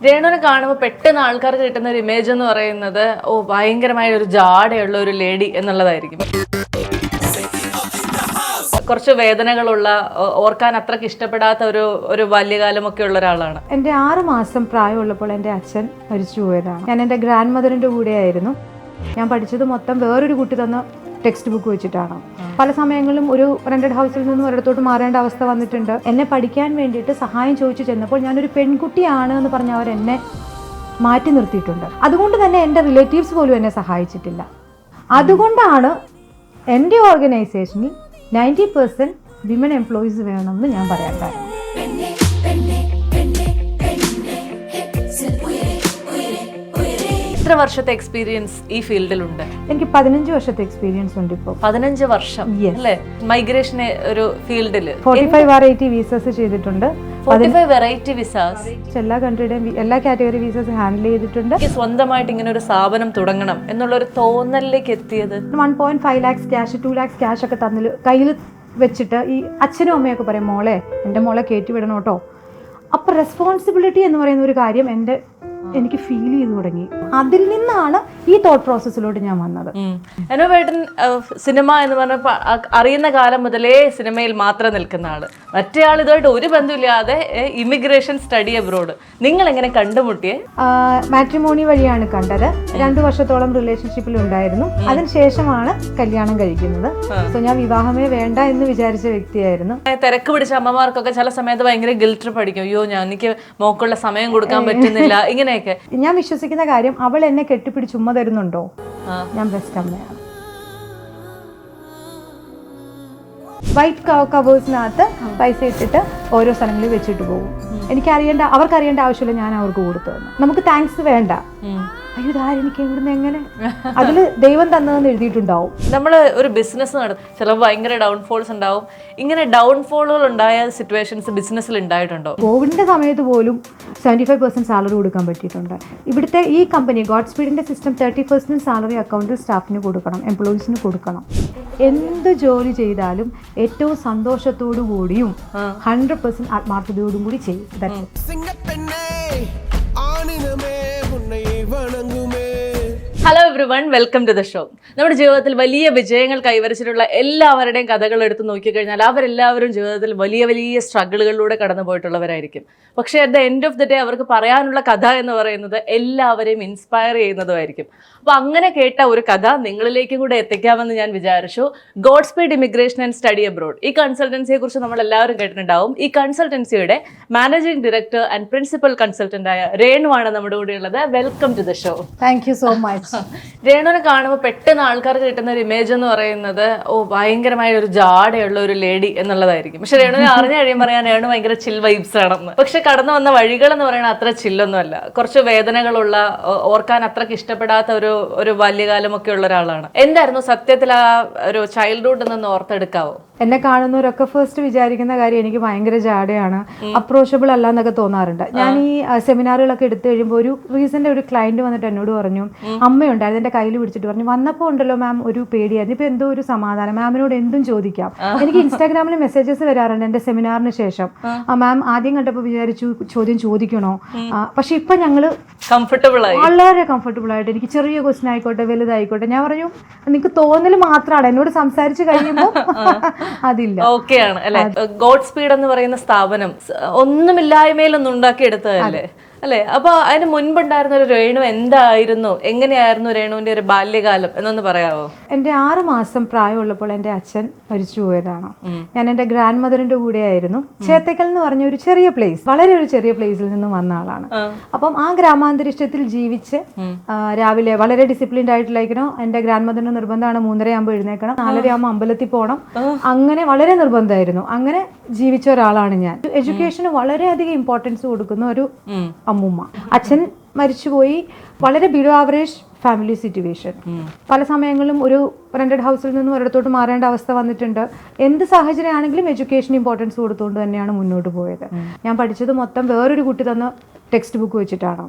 രേണുവിനെ കാണുമ്പോൾ പെട്ടെന്ന് ആൾക്കാർക്ക് കിട്ടുന്ന ഒരു ഇമേജ് എന്ന് പറയുന്നത് ഭയങ്കരമായ ഒരു ജാടയുള്ള ഒരു ലേഡി എന്നുള്ളതായിരിക്കും. കുറച്ച് വേദനകളുള്ള, ഓർക്കാൻ അത്രയ്ക്ക് ഇഷ്ടപ്പെടാത്ത ഒരു ബാല്യകാലമൊക്കെ ഉള്ള ഒരാളാണ്. എൻ്റെ 6 മാസം പ്രായമുള്ളപ്പോൾ എൻ്റെ അച്ഛൻ മരിച്ചു പോയതാണ്. ഞാൻ എൻ്റെ ഗ്രാൻഡ് മദറിൻ്റെ കൂടെയായിരുന്നു. ഞാൻ പഠിച്ചത് മൊത്തം വേറൊരു കുട്ടി തന്ന ടെക്സ്റ്റ് ബുക്ക് വെച്ചിട്ടാണ്. പല സമയങ്ങളിലും ഒരു റെന്റഡ് ഹൗസിൽ നിന്നും ഒരിടത്തോട്ട് മാറേണ്ട അവസ്ഥ വന്നിട്ടുണ്ട്. എന്നെ പഠിക്കാൻ വേണ്ടിയിട്ട് സഹായം ചോദിച്ചു ചെന്നപ്പോൾ ഞാനൊരു പെൺകുട്ടിയാണ് എന്ന് പറഞ്ഞ് അവർ എന്നെ മാറ്റി നിർത്തിയിട്ടുണ്ട്. അതുകൊണ്ട് തന്നെ എൻ്റെ റിലേറ്റീവ്സ് പോലും എന്നെ സഹായിച്ചിട്ടില്ല. അതുകൊണ്ടാണ് എൻ്റെ ഓർഗനൈസേഷനിൽ 90% വിമൻ എംപ്ലോയീസ് വേണമെന്ന് ഞാൻ പറയാൻ കാരണം. എത്ര വർഷത്തെ എക്സ്പീരിയൻസ് ഈ ഫീൽഡിലുണ്ട്? എനിക്ക് 15 വർഷത്തെ എക്സ്പീരിയൻസ് ഉണ്ട്. ഇപ്പോൾ 15 വർഷം അല്ലേ മൈഗ്രേഷന് ഒരു ഫീൽഡിൽ? 45 വെറൈറ്റി വിസസ് ചെയ്തിട്ടുണ്ട്. 45 വെറൈറ്റി വിസാസ്, എല്ലാ കൺട്രിയുടെയും എല്ലാ കാറ്റഗറി വിസസ് ഹാൻഡിൽ ചെയ്തിട്ടുണ്ട്. സ്വന്തമായിട്ട് ഇങ്ങനെ ഒരു സ്ഥാപനം തുടങ്ങണം എന്നുള്ള ഒരു തോന്നലിലേക്ക് എത്തിയത്? 1.5 lakhs ക്യാഷ്, 2 lakhs ക്യാഷ് ഒക്കെ തന്നിൽ കയ്യിൽ വെച്ചിട്ട് ഈ അച്ഛനും അമ്മയൊക്കെ പറയും, മോളെ എൻ്റെ മോളെ കയറ്റി വിടണം കേട്ടോ. അപ്പോൾ റെസ്പോൺസിബിലിറ്റി എന്ന് പറയുന്ന ഒരു കാര്യം എനിക്ക് ഫീൽ ചെയ്തു തുടങ്ങി. അതിൽ നിന്നാണ് ഈ തോട്ട് പ്രോസസ്സിലോട്ട് ഞാൻ വന്നത്. അനുവേട്ടൻ സിനിമ എന്ന് പറഞ്ഞപ്പോൾ അറിയുന്ന കാലം മുതലേ സിനിമയിൽ മാത്രം നിൽക്കുന്ന ആള്, മറ്റേ ആൾ ഇതുമായിട്ട് ഒരു ബന്ധമില്ലാതെ ഇമിഗ്രേഷൻ സ്റ്റഡി അബ്രോഡ്. നിങ്ങൾ എങ്ങനെ കണ്ടുമുട്ടിയേ? മാട്രിമോണി വഴിയാണ് കണ്ടത്. 2 വർഷത്തോളം റിലേഷൻഷിപ്പിൽ ഉണ്ടായിരുന്നു. അതിനുശേഷമാണ് കല്യാണം കഴിക്കുന്നത്. സോ ഞാൻ വിവാഹമേ വേണ്ട എന്ന് വിചാരിച്ച വ്യക്തിയായിരുന്നു. തിരക്ക് പിടിച്ച അമ്മമാർക്കൊക്കെ ചില സമയത്ത് ഭയങ്കര ഗിൽറ്റ് പഠിക്കും, അയ്യോ എനിക്ക് മോക്കുള്ള സമയം കൊടുക്കാൻ പറ്റുന്നില്ല, ഇങ്ങനെയൊക്കെ. ഞാൻ വിശ്വസിക്കുന്ന കാര്യം, അവൾ എന്നെ കെട്ടിപ്പിടിച്ച് ഉമ്മ തരുന്നുണ്ടോ, ഞാൻ ബെസ്റ്റ് അമ്മയാണ്. വൈറ്റ് കവേഴ്സിനകത്ത് പൈസ ഇട്ടിട്ട് ഓരോ സ്ഥലങ്ങളിൽ വെച്ചിട്ട് പോകും. അവർക്ക് അറിയേണ്ട ആവശ്യമില്ല, ഞാൻ അവർക്ക് കൊടുത്തു തന്നു. നമുക്ക് താങ്ക്സ് വേണ്ട. അയ്യോ എനിക്ക് ഇവിടുന്ന് എങ്ങനെ, അതിൽ ദൈവം തന്നതെന്ന് എഴുതിയിട്ടുണ്ടാവും. നമ്മൾ ഒരു ബിസിനസ് നടത്തും, ചിലപ്പോൾ ഭയങ്കര ഡൗൺഫോൾസ് ഉണ്ടാവും. ഇങ്ങനെ ഡൗൺഫോളുകൾ ഉണ്ടായ സിറ്റുവേഷൻസ് ബിസിനസ്സിൽ ഉണ്ടായിട്ടുണ്ടോ? കോവിഡിന്റെ സമയത്ത് പോലും 75% സാലറി കൊടുക്കാൻ പറ്റിയിട്ടുണ്ട്. ഇവിടുത്തെ ഈ കമ്പനി ഗോഡ് സ്പീഡിന്റെ സിസ്റ്റം 30% സാലറി അക്കൗണ്ടിൽ സ്റ്റാഫിന് കൊടുക്കണം, എംപ്ലോയീസിന് കൊടുക്കണം. എന്ത് ജോലി ചെയ്താലും ഏറ്റവും സന്തോഷത്തോടു കൂടിയും 100% ആത്മാർത്ഥതയോടും കൂടി ചെയ്യും. Hello everyone, welcome to the show. നമ്മുടെ ജീവിതത്തിൽ വലിയ വിജയങ്ങൾ കൈവരിച്ചിട്ടുള്ള എല്ലാവരുടെയും കഥകൾ എടുത്ത് നോക്കിക്കഴിഞ്ഞാൽ അവരെല്ലാവരും ജീവിതത്തിൽ വലിയ വലിയ സ്ട്രഗിളുകളിലൂടെ കടന്നു പോയിട്ടുള്ളവരായിരിക്കും. പക്ഷേ at the end of the day അവർക്ക് പറയാനുള്ള കഥ എന്ന് പറയുന്നത് എല്ലാവരെയും ഇൻസ്പയർ ചെയ്യുന്നതുമായിരിക്കും. അപ്പോൾ അങ്ങനെ കേട്ട ഒരു കഥ നിങ്ങളിലേക്കും കൂടെ എത്തിക്കാമെന്ന് ഞാൻ വിചാരിച്ചു. God speed immigration and study abroad, ഈ കൺസൾട്ടൻസിയെ കുറിച്ച് നമ്മൾ എല്ലാവരും കേട്ടിട്ടുണ്ടാവും. ഈ കൺസൾട്ടൻസിയുടെ മാനേജിംഗ് ഡയറക്ടർ ആൻഡ് പ്രിൻസിപ്പൽ കൺസൾട്ടൻ്റായ രേണുവാണ് നമ്മുടെ കൂടെ ഉള്ളത്. Welcome to the show. Thank you so much. രേണുവിനെ കാണുമ്പോൾ പെട്ടെന്ന് ആൾക്കാർക്ക് കിട്ടുന്ന ഒരു ഇമേജ് എന്ന് പറയുന്നത് ഭയങ്കരമായ ഒരു ജാടയുള്ള ഒരു ലേഡി എന്നുള്ളതായിരിക്കും. പക്ഷെ രേണുവിനെ അറിഞ്ഞു കഴിയുമ്പോൾ പറയാൻ രേണു ഭയങ്കര ചിൽ വൈബ്സ് ആണെന്ന്. പക്ഷെ കടന്നു വന്ന വഴികൾ എന്ന് പറയുന്നത് അത്ര ചില്ലൊന്നുമല്ല. കുറച്ച് വേദനകളുള്ള, ഓർക്കാൻ അത്രയ്ക്ക് ഇഷ്ടപ്പെടാത്ത ഒരു ബാല്യകാലമൊക്കെ ഉള്ള ഒരാളാണ്. എന്തായിരുന്നു സത്യത്തിൽ ആ ഒരു ചൈൽഡ്ഹുഡ് നിന്ന് ഓർത്തെടുക്കാവോ? എന്നെ കാണുന്നവരൊക്കെ ഫസ്റ്റ് വിചാരിക്കുന്ന കാര്യം എനിക്ക് ഭയങ്കര ജാടയാണ്, അപ്രോച്ചബിൾ അല്ല എന്നൊക്കെ തോന്നാറുണ്ട്. ഞാൻ ഈ സെമിനാറുകളൊക്കെ എടുത്തു കഴിയുമ്പോൾ ഒരു റീസെന്റ് ഒരു ക്ലയന്റ് വന്നിട്ട് എന്നോട് പറഞ്ഞു, അമ്മയുണ്ടായിരുന്നു എൻ്റെ കയ്യിൽ പിടിച്ചിട്ട് പറഞ്ഞു, വന്നപ്പോൾ ഉണ്ടല്ലോ മാം ഒരു പേടിയായിരുന്നു, ഇപ്പൊ എന്തോ ഒരു സമാധാനം, മാമിനോട് എന്തും ചോദിക്കാം. എനിക്ക് ഇൻസ്റ്റാഗ്രാമിൽ മെസ്സേജസ് വരാറുണ്ട് എൻ്റെ സെമിനാറിന് ശേഷം. മാം ആദ്യം കണ്ടപ്പോൾ വിചാരിച്ചു ചോദ്യം ചോദിക്കണോ, പക്ഷെ ഇപ്പൊ ഞങ്ങള് വളരെ കംഫർട്ടബിൾ ആയിട്ട്, എനിക്ക് ചെറിയ ക്വസ്റ്റ്യൻ ആയിക്കോട്ടെ വലുതായിക്കോട്ടെ, ഞാൻ പറഞ്ഞു നിങ്ങൾക്ക് തോന്നൽ മാത്രമാണ്, എന്നോട് സംസാരിച്ച് കഴിയുമ്പോൾ അതില്ല. ഓക്കെയാണ് അല്ലെ. ഗോഡ് സ്പീഡ് എന്ന് പറയുന്ന സ്ഥാപനം ഒന്നുമില്ലായ്മയിലൊന്നും ഉണ്ടാക്കിയെടുത്തതല്ലേ അല്ലെ? അപ്പൊ അതിന് മുൻപുണ്ടായിരുന്ന ഒരു രേണു എന്തായിരുന്നു, എങ്ങനെയായിരുന്നു രേണുവിന്റെ ഒരു ബാല്യകാലം എന്നൊന്ന് പറയാമോ? എൻ്റെ 6 മാസം പ്രായമുള്ളപ്പോൾ എൻ്റെ അച്ഛൻ മരിച്ചു പോയതാണ്. ഞാൻ എൻ്റെ ഗ്രാൻഡ് മദറിന്റെ കൂടെയായിരുന്നു. ചേത്തക്കൽ എന്ന് പറഞ്ഞ ഒരു ചെറിയ പ്ലേസ്, വളരെ ഒരു ചെറിയ പ്ലേസിൽ നിന്നും വന്ന ആളാണ്. അപ്പം ആ ഗ്രാമാന്തരീക്ഷത്തിൽ ജീവിച്ച് രാവിലെ വളരെ ഡിസിപ്ലിൻഡ് ആയിട്ടില്ലായിരിക്കണം. എൻ്റെ ഗ്രാൻഡ് മദറിന്റെ നിർബന്ധമാണ് 3:30 ആകുമ്പോൾ എഴുന്നേക്കണം, 4:30 ആകുമ്പോൾ അമ്പലത്തിൽ പോകണം, അങ്ങനെ വളരെ നിർബന്ധമായിരുന്നു. അങ്ങനെ ജീവിച്ച ഒരാളാണ് ഞാൻ. എഡ്യൂക്കേഷന് വളരെയധികം ഇമ്പോർട്ടൻസ് കൊടുക്കുന്ന ഒരു അമ്മൂമ്മ. അച്ഛൻ മരിച്ചുപോയി. വളരെ ബിലോ ആവറേജ് ഫാമിലി സിറ്റുവേഷൻ. പല സമയങ്ങളിലും ഒരു റെന്റഡ് ഹൗസിൽ നിന്നും ഒരിടത്തോട്ട് മാറേണ്ട അവസ്ഥ വന്നിട്ടുണ്ട്. എന്ത് സാഹചര്യമാണെങ്കിലും എഡ്യൂക്കേഷൻ ഇമ്പോർട്ടൻസ് കൊടുത്തുകൊണ്ട് തന്നെയാണ് മുന്നോട്ട് പോയത്. ഞാൻ പഠിച്ചത് മൊത്തം വേറൊരു കുട്ടി തന്ന ടെക്സ്റ്റ് ബുക്ക് വെച്ചിട്ടാണ്.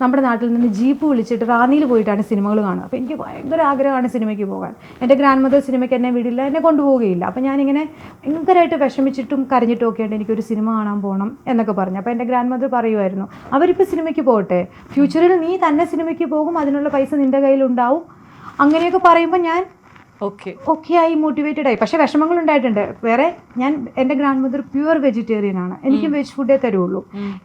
നമ്മുടെ നാട്ടിൽ നിന്ന് ജീപ്പ് വിളിച്ചിട്ട് റാന്നിയിൽ പോയിട്ടാണ് സിനിമകൾ കാണുക. അപ്പോൾ എനിക്ക് ഭയങ്കര ആഗ്രഹമാണ് സിനിമയ്ക്ക് പോകാൻ. എൻ്റെ ഗ്രാൻഡ് മദർ സിനിമയ്ക്ക് എന്നെ വിടില്ല, എന്നെ കൊണ്ടുപോവുകയില്ല. അപ്പോൾ ഞാനിങ്ങനെ ഭയങ്കരമായിട്ട് വിഷമിച്ചിട്ടും കരഞ്ഞിട്ടും ഒക്കെ ഉണ്ട് എനിക്കൊരു സിനിമ കാണാൻ പോകണം എന്നൊക്കെ പറഞ്ഞു. അപ്പോൾ എൻ്റെ ഗ്രാൻഡ് മദർ പറയുമായിരുന്നു, അവരിപ്പോൾ സിനിമയ്ക്ക് പോകട്ടെ, ഫ്യൂച്ചറിൽ നീ തന്നെ സിനിമയ്ക്ക് പോകും, അതിനുള്ള പൈസ നിൻ്റെ കയ്യിലുണ്ടാവും. അങ്ങനെയൊക്കെ പറയുമ്പോൾ ഞാൻ ഓക്കെ ആയി, മോട്ടിവേറ്റഡ് ആയി. പക്ഷേ വിഷമങ്ങൾ ഉണ്ടായിട്ടുണ്ട് വേറെ. എൻ്റെ ഗ്രാൻഡ് മദർ പ്യുവർ വെജിറ്റേറിയൻ ആണ്, എനിക്ക് വെജ് ഫുഡേ തരുള്ളൂ.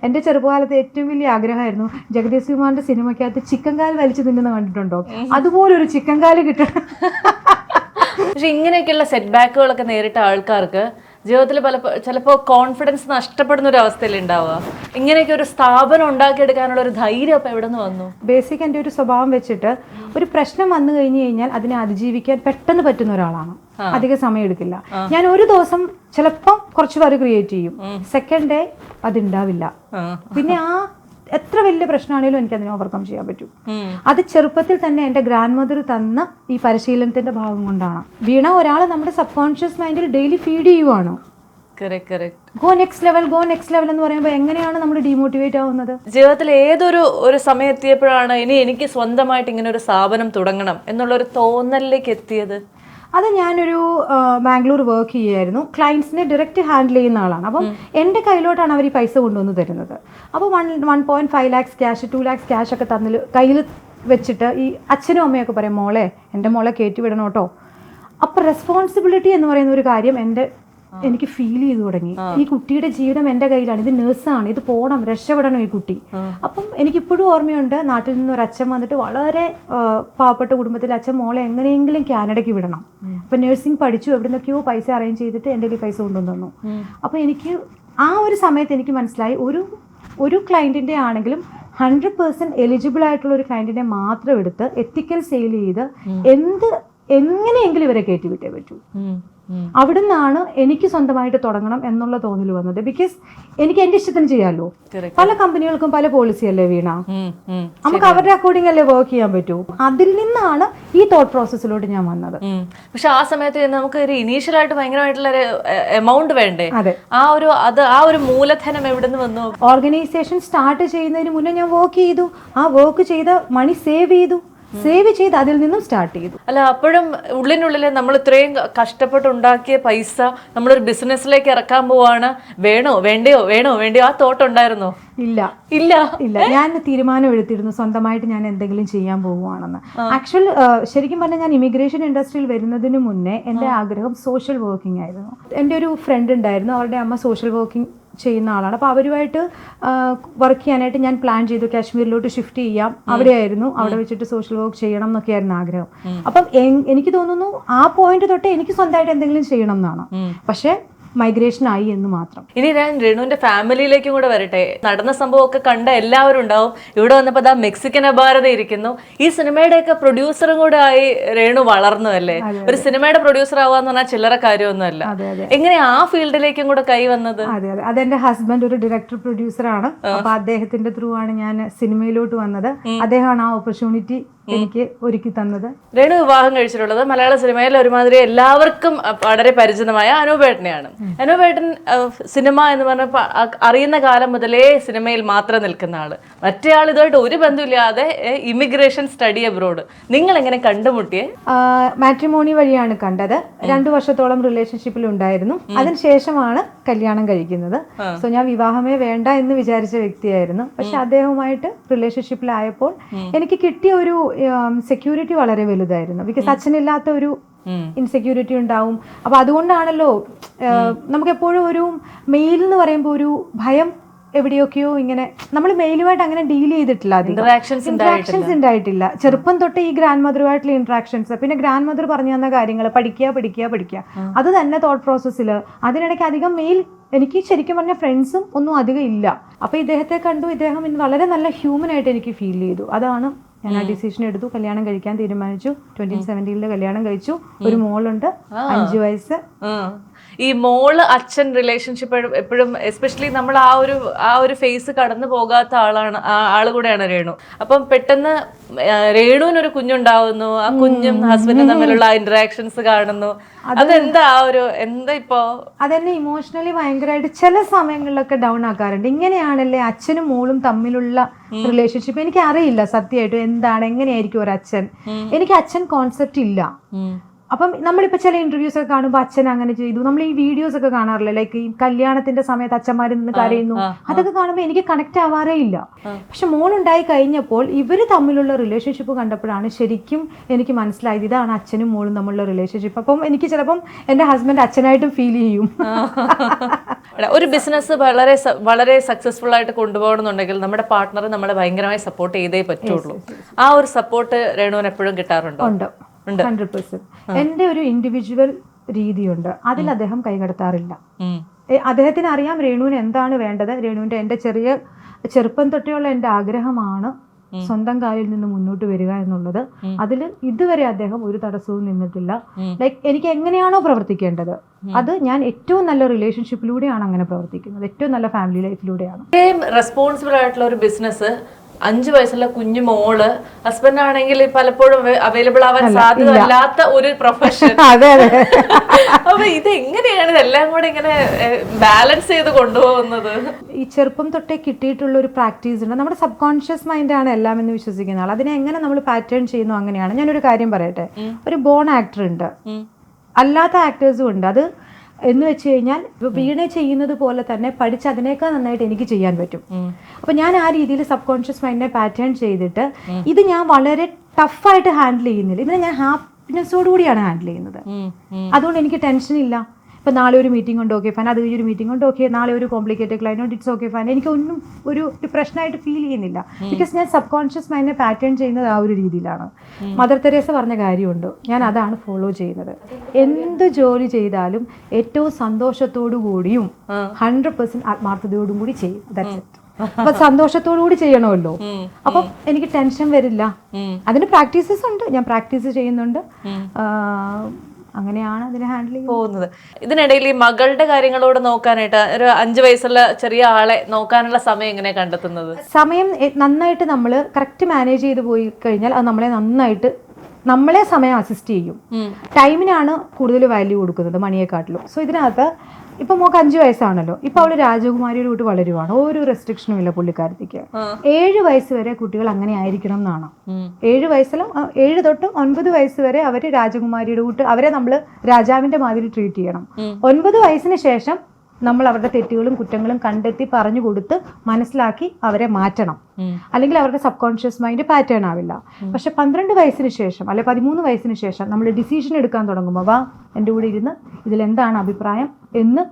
എൻ്റെ ചെറുപ്പകാലത്ത് ഏറ്റവും വലിയ ആഗ്രഹമായിരുന്നു ജഗദീഷ് കുമാറിൻ്റെ സിനിമയ്ക്കകത്ത് ചിക്കൻ കാല് വലിച്ചു തിന്നുന്നത് കണ്ടിട്ടുണ്ടോ, അതുപോലൊരു ചിക്കൻ കാല് കിട്ടണം. പക്ഷെ ഇങ്ങനെയൊക്കെയുള്ള സെറ്റ് ബാക്കുകളൊക്കെ നേരിട്ട ആൾക്കാർക്ക് ജീവിതത്തിൽ ചിലപ്പോൾ കോൺഫിഡൻസ് നഷ്ടപ്പെടുന്ന ഒരു അവസ്ഥയിൽ ഉണ്ടാവുക. ഇങ്ങനെയൊക്കെ ഒരു സ്ഥാപനം ഉണ്ടാക്കിയെടുക്കാനുള്ള ഒരു ധൈര്യം അപ്പം എവിടെ നിന്ന് വന്നു? ബേസിക് എൻ്റെ ഒരു സ്വഭാവം വെച്ചിട്ട് ഒരു പ്രശ്നം വന്നു കഴിഞ്ഞു കഴിഞ്ഞാൽ അതിനെ അതിജീവിക്കാൻ പെട്ടെന്ന് പറ്റുന്ന ഒരാളാണ്. അധികം സമയം എടുക്കില്ല. ഞാൻ ഒരു ദിവസം ചിലപ്പോൾ കുറച്ച് പേര് ക്രിയേറ്റ് ചെയ്യും, സെക്കൻഡ് ഡേ അതുണ്ടാവില്ല. പിന്നെ എത്ര വലിയ പ്രശ്നമാണെങ്കിലും എനിക്ക് അതിനെ ഓവർകം ചെയ്യാൻ പറ്റും. അത് ചെറുപ്പത്തിൽ തന്നെ എൻ്റെ ഗ്രാൻഡ് മദർ തന്ന ഈ പരിശീലനത്തിന്റെ ഭാഗം കൊണ്ടാണ്. വീണ ഒരാൾ നമ്മുടെ സബ് കോൺഷ്യസ് മൈൻഡിൽ ഡെയിലി ഫീഡ് ചെയ്യുവാണ്. ഗോ നെക്സ്റ്റ് ലെവൽ എന്ന് പറയുമ്പോൾ എങ്ങനെയാണ് നമ്മൾ ഡീമോട്ടിവേറ്റ് ആവുന്നത്? ജീവിതത്തിൽ ഏതൊരു സമയം എത്തിയപ്പോഴാണ് എനിക്ക് സ്വന്തമായിട്ട് ഇങ്ങനെ ഒരു സ്ഥാപനം തുടങ്ങണം എന്നുള്ളൊരു തോന്നലിലേക്ക് എത്തിയത്? അത് ഞാനൊരു ബാംഗ്ലൂർ വർക്ക് ചെയ്യുമായിരുന്നു. ക്ലയൻസിനെ ഡയറക്റ്റ് ഹാൻഡിൽ ചെയ്യുന്ന ആളാണ്. അപ്പം എൻ്റെ കയ്യിലോട്ടാണ് അവർ ഈ പൈസ കൊണ്ടുവന്ന് തരുന്നത്. അപ്പോൾ 1.5 lakhs ക്യാഷ്, 2 lakhs ക്യാഷ് ഒക്കെ കയ്യിൽ വെച്ചിട്ട് ഈ അച്ഛനും അമ്മയൊക്കെ പറയും, മോളെ എൻ്റെ മോളെ കയറ്റി വിടണം കേട്ടോ. അപ്പോൾ റെസ്പോൺസിബിലിറ്റി എന്ന് പറയുന്ന ഒരു കാര്യം എനിക്ക് ഫീൽ ചെയ്തു തുടങ്ങി. ഈ കുട്ടിയുടെ ജീവിതം എൻ്റെ കയ്യിലാണ്, ഇത് നേഴ്സാണ്, ഇത് പോകണം, രക്ഷപ്പെടണം ഈ കുട്ടി. അപ്പം എനിക്കിപ്പോഴും ഓർമ്മയുണ്ട്, നാട്ടിൽ നിന്ന് ഒരു അച്ഛൻ വന്നിട്ട് വളരെ പാവപ്പെട്ട കുടുംബത്തിൽ അച്ഛൻ മോളെ എങ്ങനെയെങ്കിലും കാനഡയ്ക്ക് വിടണം. അപ്പം നഴ്സിംഗ് പഠിച്ചു, എവിടെ നിന്നൊക്കെയോ പൈസ അറേഞ്ച് ചെയ്തിട്ട് എൻ്റെ കയ്യിൽ പൈസ കൊണ്ടുവന്നു തന്നു. അപ്പോൾ എനിക്ക് ആ ഒരു സമയത്ത് എനിക്ക് മനസ്സിലായി, ഒരു ക്ലയൻറ്റിൻ്റെ ആണെങ്കിലും 100% എലിജിബിൾ ആയിട്ടുള്ള ഒരു ക്ലയൻറ്റിനെ മാത്രം എടുത്ത് എത്തിക്കൽ സെയിൽ ചെയ്ത് എങ്ങനെയെങ്കിലും ഇവരെ കയറ്റി വിട്ടേ പറ്റൂ. അവിടെ നിന്നാണ് എനിക്ക് സ്വന്തമായിട്ട് തുടങ്ങണം എന്നുള്ള തോന്നൽ വന്നത്. ബിക്കോസ് എനിക്ക് എന്റെ ഇഷ്ടത്തിന് ചെയ്യാമല്ലോ. പല കമ്പനികൾക്കും പല പോളിസി അല്ലേ വീണ, നമുക്ക് അവരുടെ അക്കോർഡിംഗ് അല്ലേ വർക്ക് ചെയ്യാൻ പറ്റൂ. അതിൽ നിന്നാണ് ഈ തോട്ട് പ്രോസസ്സിലോട്ട് ഞാൻ വന്നത്. പക്ഷെ ആ സമയത്ത് നമുക്ക് ഒരു ഇനീഷ്യൽ ആയിട്ട് ഭയങ്കരമായിട്ടുള്ള ഒരു എമൗണ്ട് വേണ്ടേ? അതെ. ആ ഒരു മൂലധനം എവിടെ നിന്ന് വന്നു? ഓർഗനൈസേഷൻ സ്റ്റാർട്ട് ചെയ്യുന്നതിന് മുന്നേ ഞാൻ വർക്ക് ചെയ്തു. ആ വർക്ക് ചെയ്ത മണി സേവ് ചെയ്ത് അതിൽ നിന്നും സ്റ്റാർട്ട് ചെയ്തു. അല്ല, അപ്പോഴും ഉള്ളിനുള്ളിൽ നമ്മൾ ഇത്രയും കഷ്ടപ്പെട്ടുണ്ടാക്കിയ പൈസ നമ്മളൊരു ബിസിനസ്സിലേക്ക് ഇറക്കാൻ പോവാണ്, വേണോ വേണ്ടയോ ആ തോട്ട് ഉണ്ടായിരുന്നോ? ഇല്ല. ഞാൻ തീരുമാനം എടുത്തിരുന്നു സ്വന്തമായിട്ട് ഞാൻ എന്തെങ്കിലും ചെയ്യാൻ പോവുകയാണെന്ന്. ആക്ച്വൽ ശരിക്കും പറഞ്ഞാൽ ഞാൻ ഇമിഗ്രേഷൻ ഇൻഡസ്ട്രിയിൽ വരുന്നതിന് മുന്നേ എൻ്റെ ആഗ്രഹം സോഷ്യൽ വർക്കിംഗ് ആയിരുന്നു. എൻ്റെ ഒരു ഫ്രണ്ട് ഉണ്ടായിരുന്നു, അവരുടെ അമ്മ സോഷ്യൽ വർക്കിംഗ് ചെയ്യുന്ന ആളാണ്. അപ്പോൾ അവരുമായിട്ട് വർക്ക് ചെയ്യാനായിട്ട് ഞാൻ പ്ലാൻ ചെയ്തു. കാശ്മീരിലോട്ട് ഷിഫ്റ്റ് ചെയ്യാം, അവിടെയായിരുന്നു, അവിടെ വെച്ചിട്ട് സോഷ്യൽ വർക്ക് ചെയ്യണം എന്നൊക്കെയായിരുന്നു ആഗ്രഹം. അപ്പം എനിക്ക് തോന്നുന്നു ആ പോയിന്റ് തൊട്ടേ എനിക്ക് സ്വന്തമായിട്ട് എന്തെങ്കിലും ചെയ്യണം എന്നാണ്. പക്ഷേ മൈഗ്രേഷൻ ആയി എന്ന് മാത്രം. ഇനി ഞാൻ രേണുവിന്റെ ഫാമിലിയിലേക്കും കൂടെ വരട്ടെ. നടന്ന സംഭവമൊക്കെ കണ്ട എല്ലാവരും ഉണ്ടാവും. ഇവിടെ വന്നപ്പോൾ ദാ മെക്സിക്കൻ അപാരത ഇരിക്കുന്നു. ഈ സിനിമയുടെയൊക്കെ പ്രൊഡ്യൂസറും കൂടെ ആയി രേണു വളർന്നു അല്ലേ? ഒരു സിനിമയുടെ പ്രൊഡ്യൂസർ ആവാന്ന് പറഞ്ഞാൽ ചില്ലറ കാര്യമൊന്നുമല്ല. എങ്ങനെയാ ആ ഫീൽഡിലേക്കും കൂടെ കൈ വന്നത്? അതെ, അതെന്റെ ഹസ്ബൻഡ് ഒരു ഡയറക്ടർ പ്രൊഡ്യൂസറാണ്. അപ്പൊ അദ്ദേഹത്തിന്റെ ത്രൂ ആണ് ഞാൻ സിനിമയിലോട്ട് വന്നത്. അദ്ദേഹമാണ് ആ ഓപ്പർച്യൂണിറ്റി എനിക്ക് ഒരുക്കി തന്നത്. രേണു വിവാഹം കഴിച്ചിട്ടുള്ളത് മലയാള സിനിമയിൽ ഒരുമാതിരി എല്ലാവർക്കും വളരെ പരിചിതമായ അനൂപേട്ടനെയാണ്. അനൂപേട്ടൻ സിനിമ എന്ന് പറഞ്ഞപ്പോൾ അറിയുന്ന കാലം മുതലേ സിനിമയിൽ മാത്രം നിൽക്കുന്ന ആള്. മറ്റേ ആൾ ഇതുമായിട്ട് ഒരു ബന്ധമില്ലാതെ ഇമിഗ്രേഷൻ സ്റ്റഡി അബ്രോഡ്. നിങ്ങൾ എങ്ങനെ കണ്ടുമുട്ടിയേ? മാട്രിമോണി വഴിയാണ് കണ്ടത്. 2 വർഷത്തോളം റിലേഷൻഷിപ്പിൽ ഉണ്ടായിരുന്നു. അതിനുശേഷമാണ് കല്യാണം കഴിക്കുന്നത്. സോ ഞാൻ വിവാഹമേ വേണ്ട എന്ന് വിചാരിച്ച വ്യക്തിയായിരുന്നു. പക്ഷെ അദ്ദേഹവുമായിട്ട് റിലേഷൻഷിപ്പിലായപ്പോൾ എനിക്ക് കിട്ടിയ ഒരു സെക്യൂരിറ്റി വളരെ വലുതായിരുന്നു. ബിക്കോസ് അച്ഛനില്ലാത്ത ഒരു ഇൻസെക്യൂരിറ്റി ഉണ്ടാവും. അപ്പൊ അതുകൊണ്ടാണല്ലോ നമുക്ക് എപ്പോഴും ഒരു മെയിൽ എന്ന് പറയുമ്പോൾ ഒരു ഭയം എവിടെയൊക്കെയോ ഇങ്ങനെ നമ്മൾ മെയിലുമായിട്ട് അങ്ങനെ ഡീൽ ചെയ്തിട്ടില്ല, ഇന്ററാക്ഷൻസ് ഉണ്ടായിട്ടില്ല. ചെറുപ്പം തൊട്ട് ഈ ഗ്രാൻഡ് മദറുമായിട്ടുള്ള ഇന്ററാക്ഷൻസ്, പിന്നെ ഗ്രാൻഡ് മദർ പറഞ്ഞു തന്ന കാര്യങ്ങൾ പഠിക്കുക അത് തന്നെ തോട്ട് പ്രോസസ്സിൽ. അതിനിടയ്ക്ക് അധികം മെയിൽ എനിക്ക് ശരിക്കും പറഞ്ഞ ഫ്രണ്ട്സും ഒന്നും അധികം ഇല്ല. അപ്പൊ ഇദ്ദേഹത്തെ കണ്ടു, ഇദ്ദേഹം വളരെ നല്ല ഹ്യൂമൻ ആയിട്ട് എനിക്ക് ഫീൽ ചെയ്തു. അതാണ് ഞാൻ ആ ഡിസിഷൻ എടുത്തു, കല്യാണം കഴിക്കാൻ തീരുമാനിച്ചു. 2017 കല്യാണം കഴിച്ചു. ഒരു മോളുണ്ട്, 5 വയസ്സ്. ഈ മോള് അച്ഛൻ റിലേഷൻഷിപ്പ് എപ്പോഴും എസ്പെഷ്യലി നമ്മൾ ആ ഒരു ഫേസ് കടന്നു പോകാത്ത ആള് കൂടെയാണ് രേണു. അപ്പം പെട്ടെന്ന് രേണുവിനൊരു കുഞ്ഞുണ്ടാവുന്നു, ആ കുഞ്ഞും ഹസ്ബൻഡും തമ്മിലുള്ള ഇന്ററാക്ഷൻസ് കാണുന്നു. അതെന്താ എന്താ ഇപ്പോ അതെന്നെ ഇമോഷണലി ഭയങ്കരമായിട്ട് ചില സമയങ്ങളിലൊക്കെ ഡൗൺ ആക്കാറുണ്ട്. ഇങ്ങനെയാണല്ലേ അച്ഛനും മോളും തമ്മിലുള്ള റിലേഷൻഷിപ്പ്? എനിക്ക് അറിയില്ല സത്യമായിട്ടും എന്താണ്, എങ്ങനെയായിരിക്കും ഒരു അച്ഛൻ. എനിക്ക് അച്ഛൻ കോൺസെപ്റ്റ് ഇല്ല. അപ്പം നമ്മളിപ്പോൾ ചില ഇന്റർവ്യൂസ് ഒക്കെ കാണുമ്പോൾ അച്ഛൻ അങ്ങനെ ചെയ്തു, നമ്മൾ ഈ വീഡിയോസ് ഒക്കെ കാണാറില്ല, ലൈക്ക് ഈ കല്യാണത്തിന്റെ സമയത്ത് അച്ഛന്മാരിൽ നിന്ന് കരയുന്നു, അതൊക്കെ കാണുമ്പോൾ എനിക്ക് കണക്ട് ആവാറേ ഇല്ല. പക്ഷെ മോളുണ്ടായി കഴിഞ്ഞപ്പോൾ ഇവർ തമ്മിലുള്ള റിലേഷൻഷിപ്പ് കണ്ടപ്പോഴാണ് ശരിക്കും എനിക്ക് മനസ്സിലായത് ഇതാണ് അച്ഛനും മോളും തമ്മിലുള്ള റിലേഷൻഷിപ്പ്. അപ്പം എനിക്ക് ചിലപ്പം എൻ്റെ ഹസ്ബൻഡ് അച്ഛനായിട്ടും ഫീൽ ചെയ്യും. ഒരു ബിസിനസ് വളരെ സക്സസ്ഫുൾ ആയിട്ട് കൊണ്ടുപോകണമെന്നുണ്ടെങ്കിൽ നമ്മുടെ പാർട്ട്ണർ നമ്മളെ ഭയങ്കരമായി സപ്പോർട്ട് ചെയ്തേ പറ്റുള്ളൂ. ആ ഒരു സപ്പോർട്ട് രേണുവിന് എപ്പോഴും കിട്ടാറുണ്ടോ? ഉണ്ട്, 100%. എൻ്റെ ഒരു ഇൻഡിവിജ്വൽ രീതിയുണ്ട്, അതിൽ അദ്ദേഹം കൈകടത്താറില്ല. അദ്ദേഹത്തിന് അറിയാം രേണുവിന് എന്താണ് വേണ്ടത്. രേണുവിൻ്റെ എൻ്റെ ചെറുപ്പം തൊട്ടേയുള്ള എൻ്റെ ആഗ്രഹമാണ് സ്വന്തം കാലിൽ നിന്ന് മുന്നോട്ട് വരിക എന്നുള്ളത്. അതിൽ ഇതുവരെ അദ്ദേഹം ഒരു തടസ്സവും നിന്നിട്ടില്ല. ലൈക്ക് എനിക്ക് എങ്ങനെയാണോ പ്രവർത്തിക്കേണ്ടത് അത് ഞാൻ ഏറ്റവും നല്ല റിലേഷൻഷിപ്പിലൂടെയാണ് അങ്ങനെ പ്രവർത്തിക്കുന്നത്, ഏറ്റവും നല്ല ഫാമിലി ലൈഫിലൂടെയാണ്. റെസ്പോൺസിബിൾ ആയിട്ടുള്ള ഒരു ബിസിനസ്, 5 വയസ്സുള്ള കുഞ്ഞു മോള്, ഹസ്ബൻഡ് ആണെങ്കിൽ പലപ്പോഴും അവൈലബിൾ ആവാൻ സാധ്യതയില്ലാത്ത ഒരു പ്രൊഫഷൻ. അപ്പൊ ഇത് എങ്ങനെയാണ് ഇതെല്ലാം കൂടെ ഇങ്ങനെ ബാലൻസ് ചെയ്ത് കൊണ്ടുപോകുന്നത്? ഈ ചെറുപ്പം തൊട്ടേ കിട്ടിയിട്ടുള്ള ഒരു പ്രാക്ടീസ് ഉണ്ട്. നമ്മുടെ സബ് കോൺഷ്യസ് മൈൻഡാണ് എല്ലാം എന്ന് വിശ്വസിക്കുന്ന ആൾ. അതിനെ എങ്ങനെ നമ്മൾ പാറ്റേൺ ചെയ്യുന്നു അങ്ങനെയാണ്. ഞാനൊരു കാര്യം പറയട്ടെ, ഒരു ബോൺ ആക്ടർ ഉണ്ട്, അല്ലാത്ത ആക്ടേഴ്സും ഉണ്ട്. അത് എന്ന് വെച്ച് കഴിഞ്ഞാൽ വീണ ചെയ്യുന്നത് പോലെ തന്നെ പഠിച്ച് അതിനേക്കാൾ നന്നായിട്ട് എനിക്ക് ചെയ്യാൻ പറ്റും. അപ്പൊ ഞാൻ ആ രീതിയിൽ സബ് കോൺഷ്യസ് മൈൻഡിനെ പാറ്റേൺ ചെയ്തിട്ട് ഇത് ഞാൻ വളരെ ടഫായിട്ട് ഹാൻഡിൽ ചെയ്യുന്നില്ല, ഇതിനെ ഞാൻ ഹാപ്പിനെസ്സോടു കൂടിയാണ് ഹാൻഡിൽ ചെയ്യുന്നത്. അതുകൊണ്ട് എനിക്ക് ടെൻഷൻ ഇല്ല. ഇപ്പം നാളെ ഒരു മീറ്റിംഗ് ഉണ്ട്, ഓക്കെ ഫാൻ, അത് കഴിഞ്ഞൊരു മീറ്റിംഗ് ഉണ്ട്, ഓക്കെ നാളെ ഒരു complicated client, it's okay fan. എനിക്കൊന്നും ഒരു പ്രശ്നമായിട്ട് ഫീൽ ചെയ്യുന്നില്ല. ബിക്കോസ് ഞാൻ സബ് കോൺഷ്യസ് മൈൻഡിനെ പാറ്റേൺ ചെയ്യുന്നത് ആ ഒരു രീതിയിലാണ്. മദർ തെരേസ പറഞ്ഞ കാര്യമുണ്ട്, ഞാൻ അതാണ് ഫോളോ ചെയ്യുന്നത്. എന്ത് ജോലി ചെയ്താലും ഏറ്റവും സന്തോഷത്തോടു കൂടിയും 100% ആത്മാർത്ഥതയോടും കൂടി ചെയ്യും. That's it. അപ്പൊ സന്തോഷത്തോടു കൂടി ചെയ്യണമല്ലോ, അപ്പം എനിക്ക് ടെൻഷൻ വരില്ല. അതിന് പ്രാക്ടീസസ് ഉണ്ട്, ഞാൻ പ്രാക്ടീസ് ചെയ്യുന്നുണ്ട്. അങ്ങനെയാണ് അതിനെ ഹാൻഡിൽ പോകുന്നത്. ഇതിനിടയിൽ ഈ മകളുടെ കാര്യങ്ങളോട് നോക്കാനായിട്ട് ഒരു 5 വയസ്സുള്ള ചെറിയ ആളെ നോക്കാനുള്ള സമയം എങ്ങനെ കണ്ടെത്തുന്നത്? സമയം നന്നായിട്ട് നമ്മൾ കറക്റ്റ് മാനേജ് ചെയ്ത് പോയി കഴിഞ്ഞാൽ അത് നമ്മളെ സമയം അസിസ്റ്റ് ചെയ്യും. ടൈമിനാണ് കൂടുതൽ വാല്യൂ കൊടുക്കുന്നത് മണിയെക്കാട്ടിലും. സോ ഇതിനകത്ത് ഇപ്പൊ മോക്ക് 5 വയസ്സാണല്ലോ, ഇപ്പൊ അവള് രാജകുമാരിയുടെ കൂട്ട് വളരുവാണ്, ഒരു റെസ്ട്രിക്ഷനും ഇല്ല പുള്ളിക്കാരത്തിക്ക്. 7 വയസ്സ് വരെ കുട്ടികൾ അങ്ങനെ ആയിരിക്കണം എന്നാണ്. 7 തൊട്ട് 9 വയസ്സ് വരെ അവര് രാജകുമാരിയുടെ കൂട്ട്, അവരെ നമ്മൾ രാജാവിന്റെ മാതിരി ട്രീറ്റ് ചെയ്യണം. 9 വയസ്സിന് ശേഷം നമ്മൾ അവരുടെ തെറ്റുകളും കുറ്റങ്ങളും കണ്ടെത്തി പറഞ്ഞു കൊടുത്ത് മനസ്സിലാക്കി അവരെ മാറ്റണം. അല്ലെങ്കിൽ അവരുടെ സബ് കോൺഷ്യസ് മൈൻഡ് പാറ്റേൺ ആവില്ല. പക്ഷെ 12 വയസ്സിന് ശേഷം അല്ലെ 13 വയസ്സിന് ശേഷം നമ്മൾ ഡിസിഷൻ എടുക്കാൻ തുടങ്ങുമ്പോൾ വാ എൻ്റെ കൂടെ ഇരുന്ന് ഇതിലെന്താണ് അഭിപ്രായം എന്ന്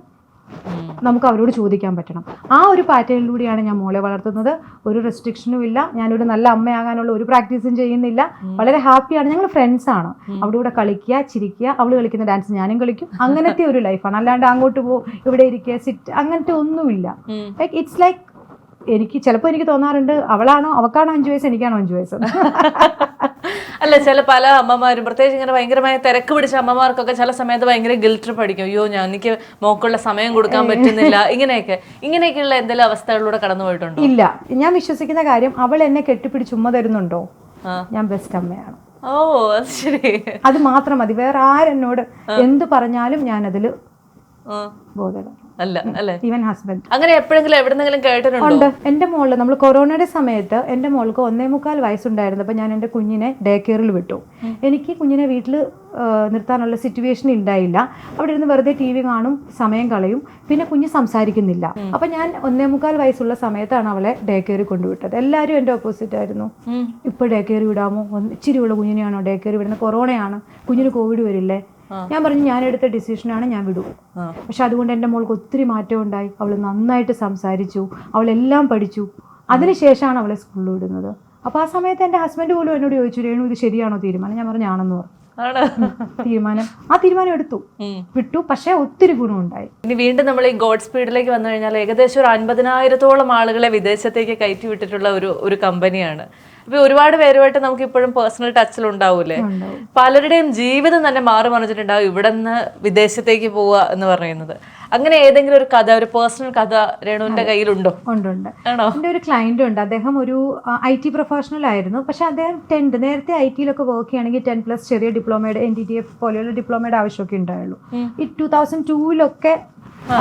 നമുക്ക് അവരോട് ചോദിക്കാൻ പറ്റണം. ആ ഒരു പാറ്റേണിലൂടെയാണ് ഞാൻ മോളെ വളർത്തുന്നത്. ഒരു റെസ്ട്രിക്ഷനും ഇല്ല. ഞാനൊരു നല്ല അമ്മയാകാനുള്ള ഒരു പ്രാക്ടീസും ചെയ്യുന്നില്ല. വളരെ ഹാപ്പിയാണ്. ഞങ്ങൾ ഫ്രണ്ട്സാണ്. അവിടെ കൂടെ കളിക്കുക, ചിരിക്കുക, അവൾ കളിക്കുന്ന ഡാൻസ് ഞാനും കളിക്കും. അങ്ങനത്തെ ഒരു ലൈഫാണ്. അല്ലാണ്ട് അങ്ങോട്ട് പോ, ഇവിടെ ഇരിക്കുക, സിറ്റ്, അങ്ങനത്തെ ഒന്നുമില്ല. ലൈക്ക് ഇറ്റ്സ് ലൈക്ക് എനിക്ക് ചിലപ്പോൾ എനിക്ക് തോന്നാറുണ്ട് അവക്കാണോ 5 വയസ്സ്, എനിക്കാണോ 5 വയസ്സ്. അല്ല, പല അമ്മമാരും പ്രത്യേകിച്ച് ഇങ്ങനെ ഭയങ്കരമായ തിരക്ക് പിടിച്ച അമ്മമാർക്കൊക്കെ ചില സമയത്ത് ഭയങ്കര ഗിൽറ്റ് പഠിക്കും. അയ്യോ എനിക്ക് മോക്കുള്ള സമയം കൊടുക്കാൻ പറ്റുന്നില്ല. ഇങ്ങനെയൊക്കെയുള്ള എന്തെങ്കിലും അവസ്ഥകളിലൂടെ കടന്നു പോയിട്ടുണ്ടോ? ഇല്ല. ഞാൻ വിശ്വസിക്കുന്ന കാര്യം, അവൾ എന്നെ കെട്ടിപ്പിടിച്ച് ഉമ്മ തരുന്നുണ്ടോ, ഞാൻ ബെസ്റ്റ് അമ്മയാണ്. ഓ അത് ശരി. അത് മാത്രം മതി. വേറെ ആരെന്നോട് എന്ത് പറഞ്ഞാലും ഞാൻ അതില് ബോധം അല്ല അല്ലേ? Even husband. അങ്ങനെ എപ്പോഴെങ്കിലും എവിടെന്നെങ്കിലും കേട്ടിട്ടുണ്ടോ? ഉണ്ട്. എൻ്റെ മോള് നമ്മൾ കൊറോണയുടെ സമയത്ത് എൻ്റെ മോൾക്ക് 1.25 വയസ്സുണ്ടായിരുന്നപ്പോൾ ഞാൻ എൻ്റെ കുഞ്ഞിനെ ഡേ കെയറിൽ വിട്ടു. എനിക്ക് കുഞ്ഞിനെ വീട്ടിൽ നിർത്താനുള്ള സിറ്റുവേഷൻ ഉണ്ടായില്ല. അവിടെ ഇരുന്ന് വെറുതെ TV കാണും, സമയം കളയും. പിന്നെ കുഞ്ഞ് സംസാരിക്കുന്നില്ല. അപ്പം ഞാൻ 1.25 വയസ്സുള്ള സമയത്താണ് അവളെ ഡേ കെയറിൽ കൊണ്ടുവിട്ടത്. എല്ലാവരും എൻ്റെ ഓപ്പോസിറ്റ് ആയിരുന്നു. ഇപ്പോൾ ഡേ കെയർ വിടാമോ, ഇച്ചിരിയുള്ള കുഞ്ഞിനെയാണോ ഡേ കെയർ വിടുന്നത്, കൊറോണയാണ്, കുഞ്ഞിന് കോവിഡ് വരില്ലേ? ഞാൻ പറഞ്ഞു ഞാനെടുത്ത ഡിസിഷനാണ്, ഞാൻ വിടും. പക്ഷെ അതുകൊണ്ട് എൻ്റെ മോൾക്ക് ഒത്തിരി മാറ്റം ഉണ്ടായി. അവൾ നന്നായിട്ട് സംസാരിച്ചു, അവളെല്ലാം പഠിച്ചു. അതിനുശേഷമാണ് അവളെ സ്കൂളിൽ വിടുന്നത്. അപ്പോൾ ആ സമയത്ത് എൻ്റെ ഹസ്ബൻഡ് പോലും എന്നോട് ചോദിച്ചു, രേണു ഇത് ശരിയാണോ തീരുമാനം? ഞാൻ പറഞ്ഞു ആണെന്ന് പറഞ്ഞു. തീരുമാനം എടുത്തു, വിട്ടു. പക്ഷെ ഒത്തിരി ഗുണമുണ്ടായി. ഇനി വീണ്ടും നമ്മൾ ഈ ഗോഡ് സ്പീഡിലേക്ക് വന്നു കഴിഞ്ഞാൽ ഏകദേശം ഒരു 50,000-ഓളം ആളുകളെ വിദേശത്തേക്ക് കയറ്റി വിട്ടിട്ടുള്ള ഒരു കമ്പനിയാണ്. ഇപ്പൊ ഒരുപാട് പേരുമായിട്ട് നമുക്ക് ഇപ്പോഴും പേഴ്സണൽ ടച്ചിൽ ഉണ്ടാവൂലേ? പലരുടെയും ജീവിതം തന്നെ മാറി മറിഞ്ഞിട്ടുണ്ടാവും ഇവിടെ നിന്ന് വിദേശത്തേക്ക് പോവുക എന്ന് പറയുന്നത്. അങ്ങനെ ഏതെങ്കിലും ഒരു കഥ, ഒരു പേഴ്സണൽ കഥ രേണുവിന്റെ കയ്യിലുണ്ടോ? ഉണ്ട്. ആണോ? എൻ്റെ ഒരു ക്ലയന്റ് ഉണ്ട്. അദ്ദേഹം ഒരു IT പ്രൊഫഷണൽ ആയിരുന്നു. പക്ഷെ അദ്ദേഹം നേരത്തെ IT-ലൊക്കെ വർക്ക് ചെയ്യുകയാണെങ്കിൽ 10+ ചെറിയ ഡിപ്ലോമയുടെ NTTF പോലെയുള്ള ഡിപ്ലോമയുടെ ആവശ്യമൊക്കെ ഉണ്ടായുള്ളൂ. ഈ 2002-ലൊക്കെ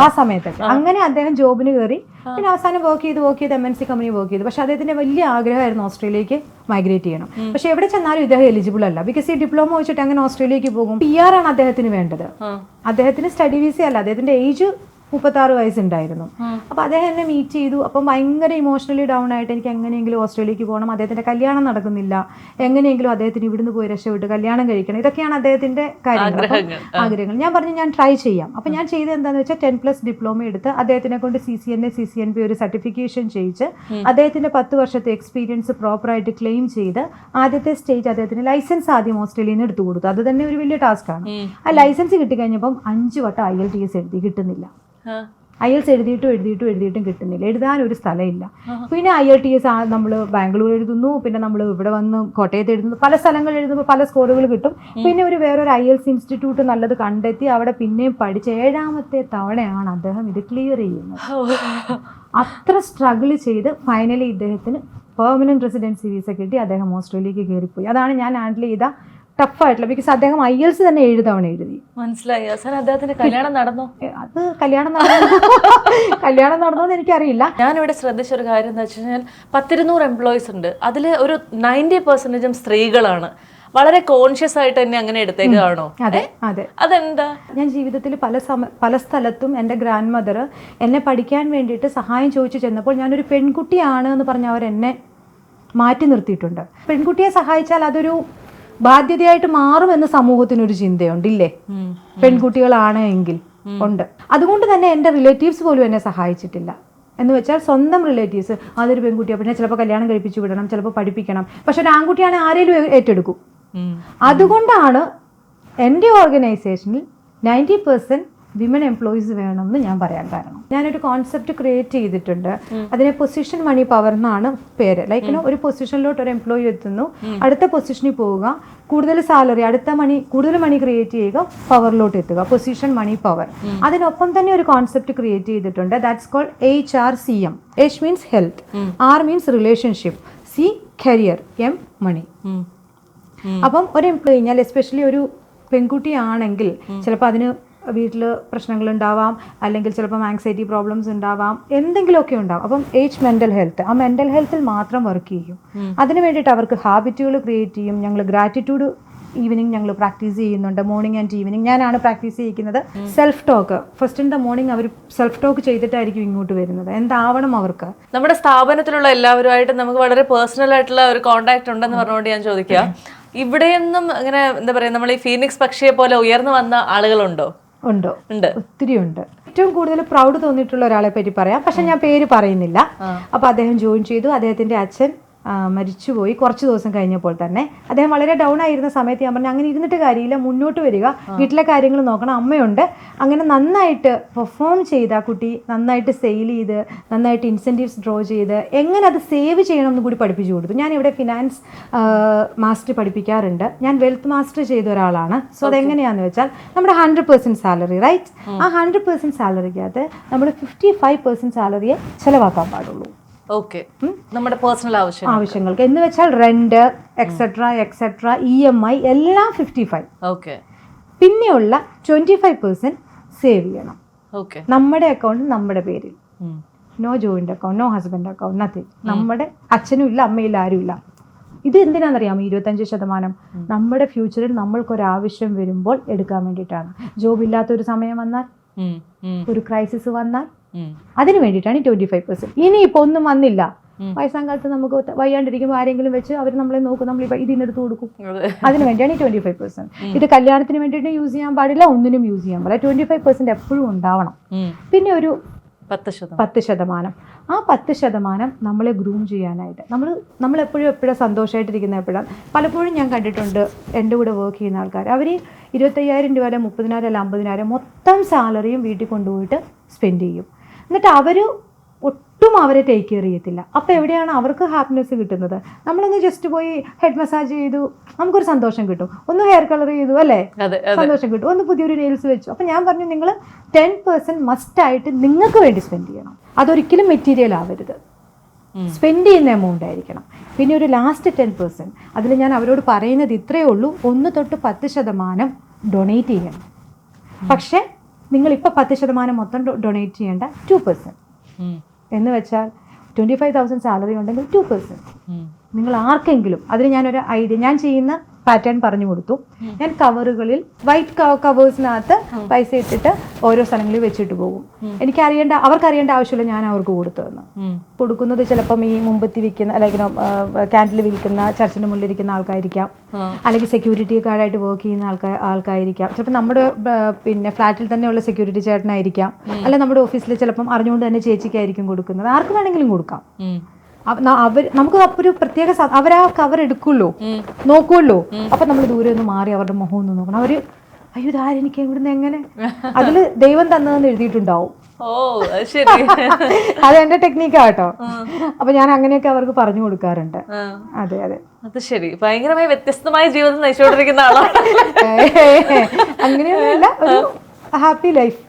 ആ സമയത്തൊക്കെ അങ്ങനെ അദ്ദേഹം ജോബിന് കയറി. പിന്നെ അവസാനം വർക്ക് ചെയ്ത് MNC കമ്പനി വർക്ക് ചെയ്തു. പക്ഷെ അദ്ദേഹത്തിന്റെ വലിയ ആഗ്രഹമായിരുന്നു ഓസ്ട്രേലിയക്ക് മൈഗ്രേറ്റ് ചെയ്യണം. പക്ഷെ എവിടെ ചെന്നാലും ഇദ്ദേഹം എലിജിബിൾ അല്ല. ബിക്കോസ് ഈ ഡിപ്ലോമ വെച്ചിട്ട് അങ്ങനെ ഓസ്ട്രേലിയക്ക് പോകും. PR ആണ് അദ്ദേഹത്തിന് വേണ്ടത്. അദ്ദേഹത്തിന് സ്റ്റഡി വിസ അല്ല. അദ്ദേഹത്തിന്റെ ഏജ് 36 വയസ്സുണ്ടായിരുന്നു. അപ്പോൾ അദ്ദേഹം എന്നെ മീറ്റ് ചെയ്തു. അപ്പം ഭയങ്കര ഇമോഷണലി ഡൗൺ ആയിട്ട് എനിക്ക് എങ്ങനെയെങ്കിലും ഓസ്ട്രേലിയക്ക് പോകണം, അദ്ദേഹത്തിന്റെ കല്യാണം നടക്കുന്നില്ല, എങ്ങനെയെങ്കിലും അദ്ദേഹത്തിന് ഇവിടുന്ന് പോയി രക്ഷപ്പെട്ട് കല്യാണം കഴിക്കണം, ഇതൊക്കെയാണ് അദ്ദേഹത്തിന്റെ ആഗ്രഹങ്ങൾ. ഞാൻ പറഞ്ഞു ഞാൻ ട്രൈ ചെയ്യാം. അപ്പം ഞാൻ ചെയ്തത് എന്താണെന്ന് വെച്ചാൽ 10+ ഡിപ്ലോമ എടുത്ത് അദ്ദേഹത്തിനെ കൊണ്ട് CCNA CCNP ഒരു സർട്ടിഫിക്കേഷൻ ചെയ്യിച്ച് അദ്ദേഹത്തിന്റെ 10 വർഷത്തെ എക്സ്പീരിയൻസ് പ്രോപ്പറായിട്ട് ക്ലെയിം ചെയ്ത് ആദ്യത്തെ സ്റ്റേജ് അദ്ദേഹത്തിന് ലൈസൻസ് ആദ്യം ഓസ്ട്രേലിയയിൽ നിന്ന് എടുത്തു കൊടുത്തു. അത് തന്നെ ഒരു വലിയ ടാസ്ക്കാണ്. ആ ലൈസൻസ് കിട്ടിക്കഴിഞ്ഞപ്പം 5 വട്ടം IELTS എഴുതി, കിട്ടുന്നില്ല. IELTS എഴുതിയിട്ടും കിട്ടുന്നില്ല. എഴുതാൻ ഒരു സ്ഥലമില്ല. പിന്നെ IELTS നമ്മൾ ബാംഗ്ലൂർ എഴുതുന്നു, പിന്നെ നമ്മൾ ഇവിടെ വന്ന് കോട്ടയത്ത് എഴുതുന്നു, പല സ്ഥലങ്ങളിൽ എഴുതുമ്പോൾ പല സ്കോറുകൾ കിട്ടും. പിന്നെ വേറൊരു IELTS ഇൻസ്റ്റിറ്റ്യൂട്ട് നല്ലത് കണ്ടെത്തി അവിടെ പിന്നെയും പഠിച്ച് 7ാമത്തെ തവണയാണ് അദ്ദേഹം ഇത് ക്ലിയർ ചെയ്യുന്നത്. അത്ര സ്ട്രഗിൾ ചെയ്ത് ഫൈനലി ഇദ്ദേഹത്തിന് പെർമനന്റ് റെസിഡൻസി വിസ കിട്ടി. അദ്ദേഹം ഓസ്ട്രേലിയക്ക് കയറിപ്പോയി. അതാണ് ഞാൻ ഹാൻഡിൽ ചെയ്ത ടഫായിട്ടില്ല. ബിക്കോസ് അദ്ദേഹം IELTS തന്നെ 7 തവണ എഴുതി. മനസ്സിലായി. അദ്ദേഹത്തിന്റെ കല്യാണം നടന്നോ? അത് കല്യാണം നടന്നോന്ന് എനിക്കറിയില്ല. ഞാനിവിടെ ശ്രദ്ധിച്ചൊരു കാര്യം എന്താ വെച്ച് കഴിഞ്ഞാൽ 10-200 എംപ്ലോയീസ് ഉണ്ട്. അതിൽ ഒരു 90% സ്ത്രീകളാണ്. വളരെ കോൺഷ്യസ് ആയിട്ട് തന്നെ അങ്ങനെ എടുത്തേക്കാണോ? അതെ അതെ. അതെന്താ? ഞാൻ ജീവിതത്തിൽ പല സ്ഥലത്തും എൻ്റെ ഗ്രാൻഡ് മദർ എന്നെ പഠിക്കാൻ വേണ്ടിയിട്ട് സഹായം ചോദിച്ചു ചെന്നപ്പോൾ ഞാനൊരു പെൺകുട്ടിയാണ് എന്ന് പറഞ്ഞ് അവർ എന്നെ മാറ്റി നിർത്തിയിട്ടുണ്ട്. പെൺകുട്ടിയെ സഹായിച്ചാൽ അതൊരു ബാധ്യതയായിട്ട് മാറുമെന്ന് സമൂഹത്തിനൊരു ചിന്തയുണ്ട്, ഇല്ലേ? പെൺകുട്ടികളാണ് എങ്കിൽ ഉണ്ട്. അതുകൊണ്ട് തന്നെ എൻ്റെ റിലേറ്റീവ്സ് പോലും എന്നെ സഹായിച്ചിട്ടില്ല. എന്ന് വെച്ചാൽ സ്വന്തം റിലേറ്റീവ്സ് അതൊരു പെൺകുട്ടിയാണ്, പിന്നെ ചിലപ്പോൾ കല്യാണം കഴിപ്പിച്ചു വിടണം, ചിലപ്പോൾ പഠിപ്പിക്കണം. പക്ഷെ ഒരു ആൺകുട്ടിയാണെങ്കിൽ ആരെങ്കിലും ഏറ്റെടുക്കും. അതുകൊണ്ടാണ് എൻ്റെ ഓർഗനൈസേഷനിൽ 90% വിമൻ എംപ്ലോയീസ് വേണമെന്ന് ഞാൻ പറയാൻ കാരണം. ഞാനൊരു കോൺസെപ്റ്റ് ക്രിയേറ്റ് ചെയ്തിട്ടുണ്ട്. അതിനെ പൊസിഷൻ മണി പവർ എന്നാണ് പേര്. ലൈക്ക് ഒരു പൊസിഷനിലോട്ട് ഒരു എംപ്ലോയി എത്തുന്നു, അടുത്ത പൊസിഷനിൽ പോവുക, കൂടുതൽ സാലറി, കൂടുതൽ മണി ക്രിയേറ്റ് ചെയ്യുക, പവറിലോട്ട് എത്തുക. Position money power. അതിനൊപ്പം തന്നെ ഒരു കോൺസെപ്റ്റ് ക്രിയേറ്റ് ചെയ്തിട്ടുണ്ട്. That's called HRCM. H means health, R means relationship, C career, M money. അപ്പം ഒരു എംപ്ലോയി കഴിഞ്ഞാൽ എസ്പെഷ്യലി ഒരു പെൺകുട്ടിയാണെങ്കിൽ ചിലപ്പോൾ അതിന് വീട്ടിൽ പ്രശ്നങ്ങളുണ്ടാവാം, അല്ലെങ്കിൽ ചിലപ്പം ആങ്സൈറ്റി പ്രോബ്ലംസ് ഉണ്ടാവാം, എന്തെങ്കിലുമൊക്കെ ഉണ്ടാവും. അപ്പം മെൻ്റൽ ഹെൽത്ത്, ആ മെൻ്റൽ ഹെൽത്തിൽ മാത്രം വർക്ക് ചെയ്യും. അതിന് വേണ്ടിയിട്ട് അവർക്ക് ഹാബിറ്റുകൾ ക്രിയേറ്റ് ചെയ്യും. ഞങ്ങൾ ഗ്രാറ്റിറ്റ്യൂഡ് ഈവനിങ് ഞങ്ങൾ പ്രാക്ടീസ് ചെയ്യുന്നുണ്ട്. മോർണിംഗ് ആൻഡ് ഈവനിങ് ഞാനാണ് പ്രാക്ടീസ് ചെയ്യിക്കുന്നത്. Self talk first in the morning അവർ സെൽഫ് ടോക്ക് ചെയ്തിട്ടായിരിക്കും ഇങ്ങോട്ട് വരുന്നത്. എന്താവണം അവർക്ക്. നമ്മുടെ സ്ഥാപനത്തിലുള്ള എല്ലാവരുമായിട്ട് നമുക്ക് വളരെ പേഴ്സണൽ ആയിട്ടുള്ള ഒരു കോൺടാക്ട് ഉണ്ടെന്ന് പറഞ്ഞുകൊണ്ട് ഞാൻ ചോദിക്കാം, ഇവിടെയൊന്നും അങ്ങനെ എന്താ പറയുക, നമ്മൾ ഈ ഫീനിക്സ് പക്ഷിയെ പോലെ ഉയർന്നു വന്ന ആളുകളുണ്ടോ? ഉണ്ട്, ഒത്തിരി ഉണ്ട്. ഏറ്റവും കൂടുതൽ പ്രൗഡ് തോന്നിയിട്ടുള്ള ഒരാളെ പറ്റി പറയാം, പക്ഷെ ഞാൻ പേര് പറയുന്നില്ല. അപ്പോൾ അദ്ദേഹം ജോയിൻ ചെയ്തു. അദ്ദേഹത്തിന്റെ അച്ഛൻ മരിച്ചുപോയി കുറച്ച് ദിവസം കഴിഞ്ഞപ്പോൾ തന്നെ. അദ്ദേഹം വളരെ ഡൗൺ ആയിരുന്ന സമയത്ത് ഞാൻ പറഞ്ഞു അങ്ങനെ ഇരുന്നിട്ട് കാര്യമില്ല, മുന്നോട്ട് വരിക, വീട്ടിലെ കാര്യങ്ങൾ നോക്കണം, അമ്മയുണ്ട്. അങ്ങനെ നന്നായിട്ട് പെർഫോം ചെയ്ത് ആ കുട്ടി നന്നായിട്ട് സെയിൽ ചെയ്ത്, നന്നായിട്ട് ഇൻസെൻറ്റീവ്സ് ഡ്രോ ചെയ്ത് എങ്ങനെ അത് സേവ് ചെയ്യണം എന്ന് കൂടി പഠിപ്പിച്ചു കൊടുത്തു. ഞാനിവിടെ ഫിനാൻസ് മാസ്റ്റർ പഠിപ്പിക്കാറുണ്ട്. ഞാൻ വെൽത്ത് മാസ്റ്റർ ചെയ്ത ഒരാളാണ്. സോ അതെങ്ങനെയാണെന്ന് വെച്ചാൽ നമ്മുടെ 100% സാലറി, റൈറ്റ്? ആ 100% സാലറിക്കകത്ത് നമ്മൾ 55% സാലറിയെ ചിലവാക്കാൻ പാടുള്ളൂ. ഓക്കെ, നമ്മുടെ പേഴ്സണൽ ആവശ്യങ്ങൾക്ക് എന്ന് വെച്ചാൽ റെന്റ് എക്സെട്ര EMI എല്ലാം 55. ഓക്കെ. പിന്നെയുള്ള 25% സേവ് ചെയ്യണം. ഓക്കെ. നമ്മുടെ അക്കൗണ്ട് നമ്മുടെ പേരിൽ, no joint account, no husband account, nothing. നമ്മുടെ അച്ഛനും ഇല്ല, അമ്മയില്ല, ആരും ഇല്ല. ഇത് എന്തിനാണെന്നറിയാമോ? 25% നമ്മുടെ ഫ്യൂച്ചറിൽ നമ്മൾക്കൊരാവശ്യം വരുമ്പോൾ എടുക്കാൻ വേണ്ടിയിട്ടാണ്. ജോബ് ഇല്ലാത്തൊരു സമയം വന്നാൽ, ഒരു ക്രൈസിസ് വന്നാൽ, അതിന് വേണ്ടിയിട്ടാണ് 25%. ഇനിയിപ്പോൾ ഒന്നും വന്നില്ല, വയസ്സാം കാലത്ത് നമുക്ക് വയ്യാണ്ടിരിക്കുമ്പോൾ ആരെങ്കിലും വെച്ച് അവർ നമ്മളെ നോക്കും, നമ്മൾ ഇതിനെടുത്ത് കൊടുക്കും. അതിന് വേണ്ടിയാണ് 25%. ഇത് കല്യാണത്തിന് വേണ്ടിയിട്ട് യൂസ് ചെയ്യാൻ പാടില്ല, ഒന്നിനും യൂസ് ചെയ്യാൻ പാടില്ല. 25% എപ്പോഴും ഉണ്ടാവണം. പിന്നെ ഒരു 10%. ആ 10% നമ്മളെ ഗ്രൂം ചെയ്യാനായിട്ട് നമ്മൾ എപ്പോഴും സന്തോഷമായിട്ടിരിക്കുന്ന എപ്പോഴാണ്. പലപ്പോഴും ഞാൻ കണ്ടിട്ടുണ്ട് എൻ്റെ കൂടെ വർക്ക് ചെയ്യുന്ന ആൾക്കാർ, അവർ 25,000 രൂപ, 30,000 അല്ല 50,000 മൊത്തം സാലറിയും വീട്ടിൽ കൊണ്ടുപോയിട്ട് സ്പെൻഡ് ചെയ്യും. എന്നിട്ട് അവർ ഒട്ടും ഒട്ടും അവരെ ടേക്ക് കെയർ ചെയ്യത്തില്ല. അപ്പോൾ എവിടെയാണ് അവർക്ക് ഹാപ്പിനെസ് കിട്ടുന്നത്? നമ്മളൊന്ന് ജസ്റ്റ് പോയി ഹെഡ് മസാജ് ചെയ്തു, നമുക്കൊരു സന്തോഷം കിട്ടും. ഒന്ന് ഹെയർ കളർ ചെയ്തു, അല്ലേ, സന്തോഷം കിട്ടും. ഒന്ന് പുതിയൊരു നെയിൽസ് വെച്ചു. അപ്പം ഞാൻ പറഞ്ഞു, നിങ്ങൾ 10% മസ്റ്റായിട്ട് നിങ്ങൾക്ക് വേണ്ടി സ്പെൻഡ് ചെയ്യണം. അതൊരിക്കലും മെറ്റീരിയൽ ആവരുത്, സ്പെൻഡ് ചെയ്യുന്ന എമൗണ്ട് ആയിരിക്കണം. പിന്നെ ഒരു ലാസ്റ്റ് 10%, അതിൽ ഞാൻ അവരോട് പറയുന്നത് ഇത്രയേ ഉള്ളൂ, 1 തൊട്ട് 10% ഡൊണേറ്റ് ചെയ്യണം. പക്ഷേ നിങ്ങളിപ്പോൾ 10% മൊത്തം ഡൊണേറ്റ് ചെയ്യേണ്ട 2%. എന്ന് വെച്ചാൽ 25,000 സാലറി ഉണ്ടെങ്കിൽ 2%. നിങ്ങൾ ആർക്കെങ്കിലും, അതിന് ഞാനൊരു ഐഡിയ, ഞാൻ ചെയ്യുന്ന പാറ്റേൺ പറഞ്ഞു കൊടുത്തു. ഞാൻ കവറുകളിൽ വൈറ്റ് കവേഴ്സിനകത്ത് പൈസ ഇട്ടിട്ട് ഓരോ സ്ഥലങ്ങളിൽ വെച്ചിട്ട് പോകും. അവർക്കറിയേണ്ട ആവശ്യമില്ല ഞാൻ അവർക്ക് കൊടുത്തതെന്ന്. കൊടുക്കുന്നത് ചിലപ്പം ഈ മുമ്പത്തി വിൽക്കുന്ന, അല്ലെങ്കിൽ ക്യാൻഡിൽ വിൽക്കുന്ന, ചർച്ചിന്റെ മുന്നിലിരിക്കുന്ന ആൾക്കായിരിക്കാം, അല്ലെങ്കിൽ സെക്യൂരിറ്റി ഗാർഡായിട്ട് വർക്ക് ചെയ്യുന്ന ആൾക്കായിരിക്കാം, ചിലപ്പോൾ നമ്മുടെ പിന്നെ ഫ്ലാറ്റിൽ തന്നെയുള്ള സെക്യൂരിറ്റി ചേട്ടനായിരിക്കാം, അല്ലെങ്കിൽ നമ്മുടെ ഓഫീസിൽ ചിലപ്പം അറിഞ്ഞുകൊണ്ട് തന്നെ ചേച്ചിക്കായിരിക്കും കൊടുക്കുന്നത്. ആർക്ക് വേണമെങ്കിലും കൊടുക്കാം. നമുക്ക് അപ്പോൾ ഒരു പ്രത്യേക അവരാ കവർ എടുക്കുമല്ലോ, നോക്കുമല്ലോ. അപ്പൊ നമ്മൾ ദൂരെ ഒന്ന് മാറി അവരുടെ മുഖം ഒന്ന് നോക്കണം. അവര് അയ്യോ ഇതാരെനിക്ക് ഇവിടുന്ന് എങ്ങനെ, അതില് ദൈവം തന്നതെന്ന് എഴുതിയിട്ടുണ്ടാവും. അത് എന്റെ ടെക്നിക്കാ കേട്ടോ. അപ്പൊ ഞാൻ അങ്ങനെയൊക്കെ അവർക്ക് പറഞ്ഞു കൊടുക്കാറുണ്ട്. അതെ അതെ, അത് ശരി. ഭയങ്കരമായി വ്യത്യസ്തമായ ജീവിതം നയിച്ചുകൊണ്ടിരിക്കുന്ന ആളാണ്. അങ്ങനെയൊന്നുമില്ല, ഒരു ഹാപ്പി ലൈഫ്,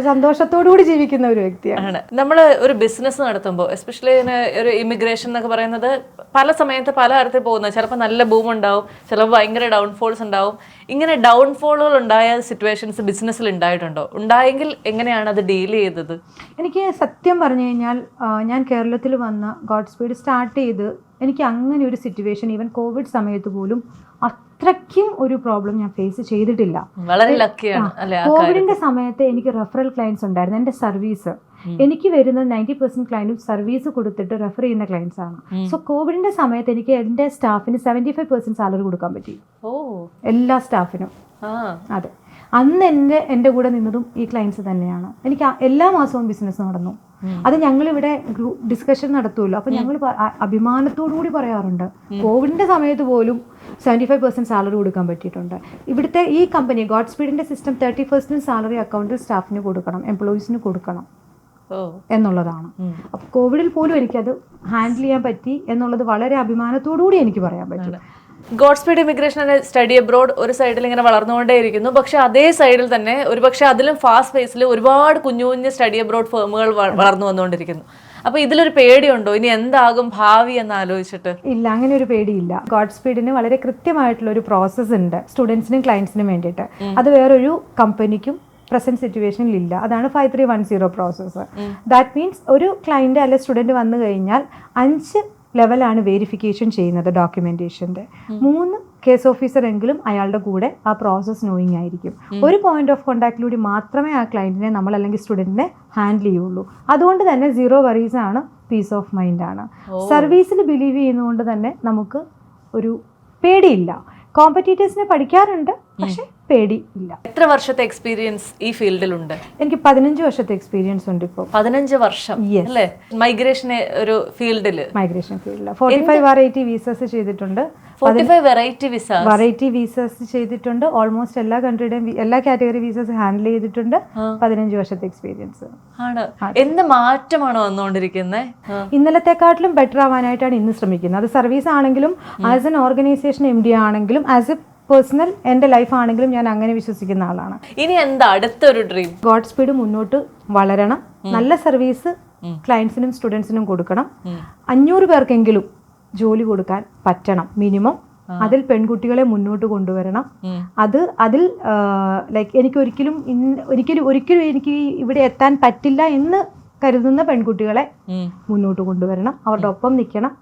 സന്തോഷത്തോടുകൂടി ജീവിക്കുന്ന ഒരു വ്യക്തിയാണ്. നമ്മൾ ഒരു ബിസിനസ് നടത്തുമ്പോൾ, എസ്പെഷ്യലി ഒരു ഇമിഗ്രേഷൻ എന്നൊക്കെ പറയുന്നത് പല സമയത്ത് പല തരത്തിൽ പോകുന്നത്. ചിലപ്പോൾ നല്ല ബൂം ഉണ്ടാവും, ചിലപ്പോൾ ഭയങ്കര ഡൗൺഫോൾസ് ഉണ്ടാവും. ഇങ്ങനെ ഡൗൺഫോളുകൾ ഉണ്ടായ സിറ്റുവേഷൻസ് ബിസിനസ്സിൽ ഉണ്ടായിട്ടുണ്ടോ? ഉണ്ടായെങ്കിൽ എങ്ങനെയാണ് അത് ഡീൽ ചെയ്തത്? എനിക്ക് സത്യം പറഞ്ഞു കഴിഞ്ഞാൽ, ഞാൻ കേരളത്തിൽ വന്ന ഗോഡ് സ്പീഡ് സ്റ്റാർട്ട് ചെയ്ത് എനിക്ക് അങ്ങനെ ഒരു സിറ്റുവേഷൻ ഈവൻ കോവിഡ് സമയത്ത് പോലും അത്രയ്ക്കും ഒരു പ്രോബ്ലം ഞാൻ ഫേസ് ചെയ്തിട്ടില്ല. വളരെ ലക്കിയാണ് അല്ലേ? കോവിഡിന്റെ സമയത്ത് എനിക്ക് റെഫറൽ ക്ലയൻസ് ഉണ്ടായിരുന്നു. എൻ്റെ സർവീസ് എനിക്ക് വരുന്നത് 90% ക്ലയൻറ്റും സർവീസ് കൊടുത്തിട്ട് റെഫർ ചെയ്യുന്ന ക്ലയൻസ് ആണ്. സോ കോവിഡിന്റെ സമയത്ത് എനിക്ക് എൻ്റെ സ്റ്റാഫിന് 75% സാലറി കൊടുക്കാൻ പറ്റി, എല്ലാ സ്റ്റാഫിനും. അതെ, അന്ന് എൻ്റെ കൂടെ നിന്നതും ഈ ക്ലയൻസ് തന്നെയാണ്. എനിക്ക് എല്ലാ മാസവും ബിസിനസ് നടന്നു. അത് ഞങ്ങളിവിടെ ഡിസ്കഷൻ നടത്തുമല്ലോ, അപ്പൊ ഞങ്ങൾ അഭിമാനത്തോടു കൂടി പറയാറുണ്ട്, കോവിഡിന്റെ സമയത്ത് പോലും 75% സാലറി കൊടുക്കാൻ പറ്റിയിട്ടുണ്ട്. ഇവിടുത്തെ ഈ കമ്പനി ഗോഡ് സ്പീഡിന്റെ സിസ്റ്റം 30% സാലറി അക്കൗണ്ടിൽ സ്റ്റാഫിന് കൊടുക്കണം, എംപ്ലോയീസിന് കൊടുക്കണം എന്നുള്ളതാണ്. അപ്പൊ കോവിഡിൽ പോലും എനിക്കത് ഹാൻഡിൽ ചെയ്യാൻ പറ്റി എന്നുള്ളത് വളരെ അഭിമാനത്തോടു കൂടി എനിക്ക് പറയാൻ പറ്റും. God speed immigration and study abroad ഒരു സൈഡിൽ ഇങ്ങനെ വളർന്നുകൊണ്ടേയിരിക്കുന്നു. പക്ഷെ അതേ സൈഡിൽ തന്നെ ഒരുപക്ഷെ അതിലും ഫാസ്റ്റ് പേസിൽ ഒരുപാട് കുഞ്ഞു കുഞ്ഞു സ്റ്റഡി അബ്രോഡ് ഫേമുകൾ വളർന്നു വന്നുകൊണ്ടിരിക്കുന്നു. അപ്പൊ ഇതിലൊരു പേടിയുണ്ടോ, ഇനി എന്താകും ഭാവി എന്ന് ആലോചിച്ചിട്ട്? ഇല്ല, അങ്ങനെ ഒരു പേടിയില്ല. ഗോഡ് സ്പീഡിന് വളരെ കൃത്യമായിട്ടുള്ള ഒരു പ്രോസസ്സ് ഉണ്ട് സ്റ്റുഡൻസിനും ക്ലയൻസിനും വേണ്ടിയിട്ട്. അത് വേറൊരു കമ്പനിക്കും പ്രസന്റ് സിറ്റുവേഷനിൽ ഇല്ല. അതാണ് 5310 പ്രോസസ്സ്. ദാറ്റ് മീൻസ് ഒരു ക്ലയന്റ് അല്ലെ സ്റ്റുഡൻറ്റ് വന്നു കഴിഞ്ഞാൽ 5 ലെവലാണ് വെരിഫിക്കേഷൻ ചെയ്യുന്നത് ഡോക്യുമെന്റേഷൻ്റെ. 3 കേസ് ഓഫീസർ എങ്കിലും അയാളുടെ കൂടെ ആ പ്രോസസ് നോയിങ് ആയിരിക്കും. ഒരു പോയിന്റ് ഓഫ് കോൺടാക്റ്റിലൂടെ മാത്രമേ ആ ക്ലയന്റിനെ നമ്മൾ അല്ലെങ്കിൽ സ്റ്റുഡൻറ്റിനെ ഹാൻഡിൽ ചെയ്യുള്ളൂ. അതുകൊണ്ട് തന്നെ 0 വറീസ് ആണ്, പീസ് ഓഫ് മൈൻഡ് ആണ്. സർവീസിൽ ബിലീവ് ചെയ്യുന്നതുകൊണ്ട് തന്നെ നമുക്ക് ഒരു പേടിയില്ല. കോമ്പറ്റീറ്റേഴ്സിനെ പഠിക്കാറുണ്ട്, പക്ഷെ പേടി ഇല്ല. എത്ര വർഷത്തെ എക്സ്പീരിയൻസ് ഈ ഫീൽഡിലുണ്ട്? എനിക്ക് 15 വർഷത്തെ എക്സ്പീരിയൻസ് ഉണ്ട് ഇപ്പോൾ. 15 വർഷം അല്ലേ മൈഗ്രേഷൻ ഒരു ഫീൽഡില്? മൈഗ്രേഷൻ ഫീൽഡിൽ 45 വെറൈറ്റി വിസസ് ചെയ്തിട്ടുണ്ട്. 45 വെറൈറ്റി വിസസ് ചെയ്തിട്ടുണ്ട്. ഓൾമോസ്റ്റ് എല്ലാ കൺട്രിയുടെയും എല്ലാ കാറ്റഗറി വിസസ് ഹാൻഡിൽ ചെയ്തിട്ടുണ്ട്. 15 വർഷത്തെ എക്സ്പീരിയൻസ് ആണ്. എന്ത് മാറ്റമാണ് വന്നുകൊണ്ടിരിക്കുന്നത്? ഇന്നലത്തെക്കാട്ടിലും ബെറ്റർ ആവാനായിട്ടാണ് ഇന്ന് ശ്രമിക്കുന്നത്. അത് സർവീസ് ആണെങ്കിലും, ആസ് എൻ ഓർഗനൈസേഷൻ MD ആണെങ്കിലും, ആസ് എ പേഴ്സണൽ എൻ്റെ ലൈഫ് ആണെങ്കിലും ഞാൻ അങ്ങനെ വിശ്വസിക്കുന്ന ആളാണ്. ഇനി എന്താ അടുത്തൊരു ഡ്രീം? ഗോഡ് സ്പീഡ് മുന്നോട്ട് വളരണം. നല്ല സർവീസ് ക്ലയൻസിനും സ്റ്റുഡൻസിനും കൊടുക്കണം. 500 പേർക്കെങ്കിലും ജോലി കൊടുക്കാൻ പറ്റണം മിനിമം. അതിൽ പെൺകുട്ടികളെ മുന്നോട്ട് കൊണ്ടുവരണം. അതിൽ ലൈക്ക് എനിക്ക് ഒരിക്കലും എനിക്ക് ഇവിടെ എത്താൻ പറ്റില്ല എന്ന് കരുതുന്ന പെൺകുട്ടികളെ മുന്നോട്ട് കൊണ്ടുവരണം. അവരുടെ ഒപ്പം നിൽക്കണം.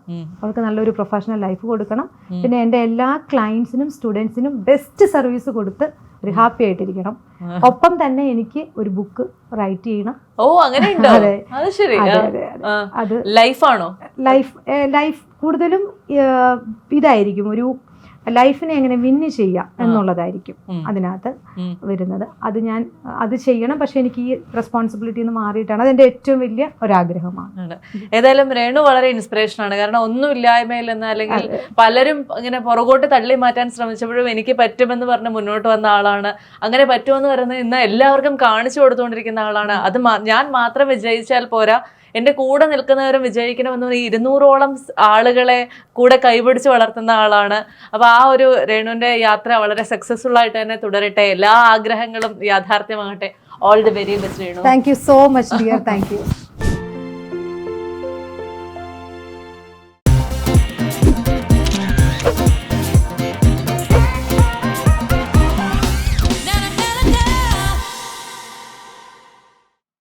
അവർക്ക് നല്ലൊരു പ്രൊഫഷണൽ ലൈഫ് കൊടുക്കണം. പിന്നെ എൻ്റെ എല്ലാ ക്ലയൻസിനും സ്റ്റുഡൻസിനും ബെസ്റ്റ് സർവീസ് കൊടുത്ത് ഒരു ഹാപ്പി ആയിട്ടിരിക്കണം. ഒപ്പം തന്നെ എനിക്ക് ഒരു ബുക്ക് റൈറ്റ് ചെയ്യണം. അത് ലൈഫാണോ? ലൈഫ് കൂടുതലും ഇതായിരിക്കും, ഒരു ലൈഫിനെ എങ്ങനെ വിന്ന് ചെയ്യാം എന്നുള്ളതായിരിക്കും അതിനകത്ത് വരുന്നത്. അത് ചെയ്യണം. പക്ഷെ എനിക്ക് ഈ റെസ്പോൺസിബിലിറ്റി നിന്ന് മാറിയിട്ടാണ്. അതെന്റെ ഏറ്റവും വലിയ ഒരാഗ്രഹമാണ്. ഏതായാലും രേണു വളരെ ഇൻസ്പിറേഷൻ ആണ്. കാരണം ഒന്നും ഇല്ലായ്മയിൽ നിന്ന്, അല്ലെങ്കിൽ പലരും ഇങ്ങനെ പുറകോട്ട് തള്ളി മാറ്റാൻ ശ്രമിച്ചപ്പോഴും എനിക്ക് പറ്റുമെന്ന് പറഞ്ഞ് മുന്നോട്ട് വന്ന ആളാണ്. അങ്ങനെ പറ്റുമെന്ന് പറയുന്നത് ഇന്ന് എല്ലാവർക്കും കാണിച്ചു കൊടുത്തുകൊണ്ടിരിക്കുന്ന ആളാണ്. അത് ഞാൻ മാത്രം വിജയിച്ചാൽ പോരാ, എൻ്റെ കൂടെ നിൽക്കുന്നവരും വിജയിക്കണമെന്ന് പറഞ്ഞാൽ 200ഓളം ആളുകളെ കൂടെ കൈപിടിച്ച് വളർത്തുന്ന ആളാണ്. അപ്പോൾ ആ ഒരു രേണുവിൻ്റെ യാത്ര വളരെ സക്സസ്ഫുൾ ആയിട്ട് തന്നെ തുടരട്ടെ, എല്ലാ ആഗ്രഹങ്ങളും യാഥാർത്ഥ്യമാകട്ടെ. All the very best Renu. Thank you so much dear, thank U.